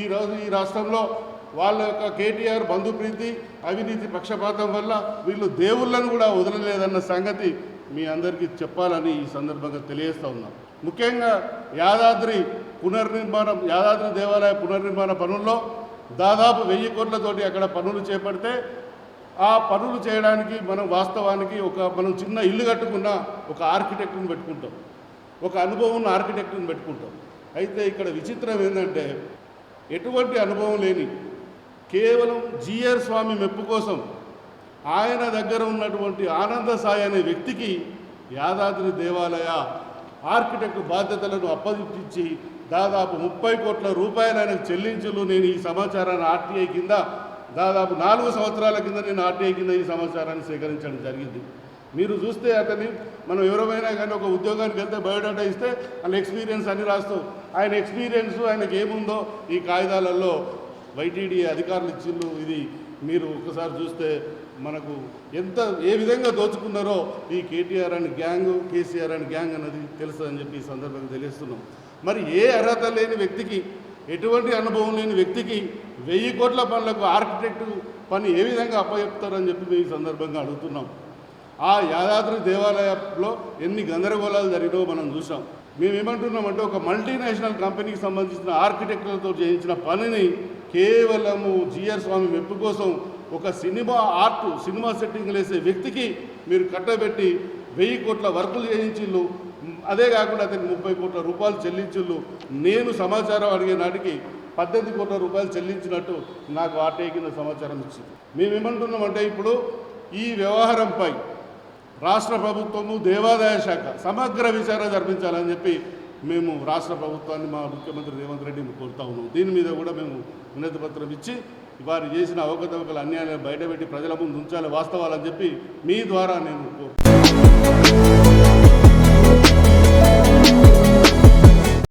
ఈరోజు ఈ రాష్ట్రంలో వాళ్ళ యొక్క కేటీఆర్ బంధుప్రీతి అవినీతి పక్షపాతం వల్ల వీళ్ళు దేవుళ్ళను కూడా వదలలేదన్న సంగతి మీ అందరికీ చెప్పాలని ఈ సందర్భంగా తెలియజేస్తూ ఉన్నాం. ముఖ్యంగా యాదాద్రి దేవాలయ పునర్నిర్మాణ పనుల్లో దాదాపు 1000 కోట్లతోటి అక్కడ పనులు చేపడితే ఆ పనులు చేయడానికి మనం వాస్తవానికి మనం చిన్న ఇల్లు కట్టుకున్న ఒక ఆర్కిటెక్ట్ని పెట్టుకుంటాం, ఒక అనుభవం ఉన్న ఆర్కిటెక్ట్ని పెట్టుకుంటాం. అయితే ఇక్కడ విచిత్రం ఏంటంటే ఎటువంటి అనుభవం లేని కేవలం జిఆర్ స్వామి మెప్పు కోసం ఆయన దగ్గర ఉన్నటువంటి ఆనంద సాయి అనే వ్యక్తికి యాదాద్రి దేవాలయ ఆర్కిటెక్ట్ బాధ్యతలను అప్పగించి దాదాపు 30 కోట్ల రూపాయలు ఆయనకు చెల్లించులు. నేను ఈ సమాచారాన్ని ఆర్టీఐ కింద దాదాపు 4 సంవత్సరాల కింద నేను ఆర్టీఐ కింద ఈ సమాచారాన్ని సేకరించడం జరిగింది. మీరు చూస్తే అతన్ని మనం ఎవరైనా కానీ ఒక ఉద్యోగానికి వెళ్తే బయోడాటా ఇస్తే ఆయన ఎక్స్పీరియన్స్ అని రాస్తూ ఆయన ఎక్స్పీరియన్స్ ఆయనకి ఏముందో ఈ కాగితాలలో వైటీడీ అధికారులు ఇచ్చిళ్ళు. ఇది మీరు ఒకసారి చూస్తే మనకు ఏ విధంగా దోచుకున్నారో ఈ KTR and gang, KCR and gang అన్నది తెలుస్తుందని చెప్పి ఈ సందర్భంగా తెలియజేస్తున్నాం. మరి ఏ అర్హత లేని వ్యక్తికి, ఎటువంటి అనుభవం లేని వ్యక్తికి 1000 కోట్ల పనులకు ఆర్కిటెక్ట్ పని ఏ విధంగా అప్పచెప్తారని చెప్పి మేము ఈ సందర్భంగా అడుగుతున్నాం. ఆ యాదాద్రి దేవాలయంలో ఎన్ని గందరగోళాలు జరిగినో మనం చూసాం. మేమేమంటున్నామంటే ఒక మల్టీనేషనల్ కంపెనీకి సంబంధించిన ఆర్కిటెక్టులతో చేయించిన పనిని కేవలము జిఆర్ స్వామి మెప్పు కోసం ఒక సినిమా సెట్టింగ్లు వేసే వ్యక్తికి మీరు కట్టబెట్టి 1000 కోట్ల వర్కులు చేయించిళ్ళు. అదే కాకుండా అతనికి 30 కోట్ల రూపాయలు చెల్లించిళ్ళు. నేను సమాచారం అడిగే నాటికి 18 కోట్ల రూపాయలు చెల్లించినట్టు నాకు ఆర్టీఐ కింద సమాచారం ఇచ్చింది. మేమేమంటున్నామంటే ఇప్పుడు ఈ వ్యవహారంపై రాష్ట్ర ప్రభుత్వము, దేవాదాయ శాఖ సమగ్ర విచారణ జరిపించాలని చెప్పి మేము రాష్ట్ర ప్రభుత్వాన్ని, మా ముఖ్యమంత్రి రేవంత్ రెడ్డిని కోరుతా ఉన్నాం. దీని మీద కూడా మేము వినతి పత్రం ఇచ్చి వారు చేసిన అవకతవకలు అన్యాయాలను బయటపెట్టి ప్రజల ముందు ఉంచాలి వాస్తవాలని చెప్పి మీ ద్వారా నేను కోరుతున్నాను.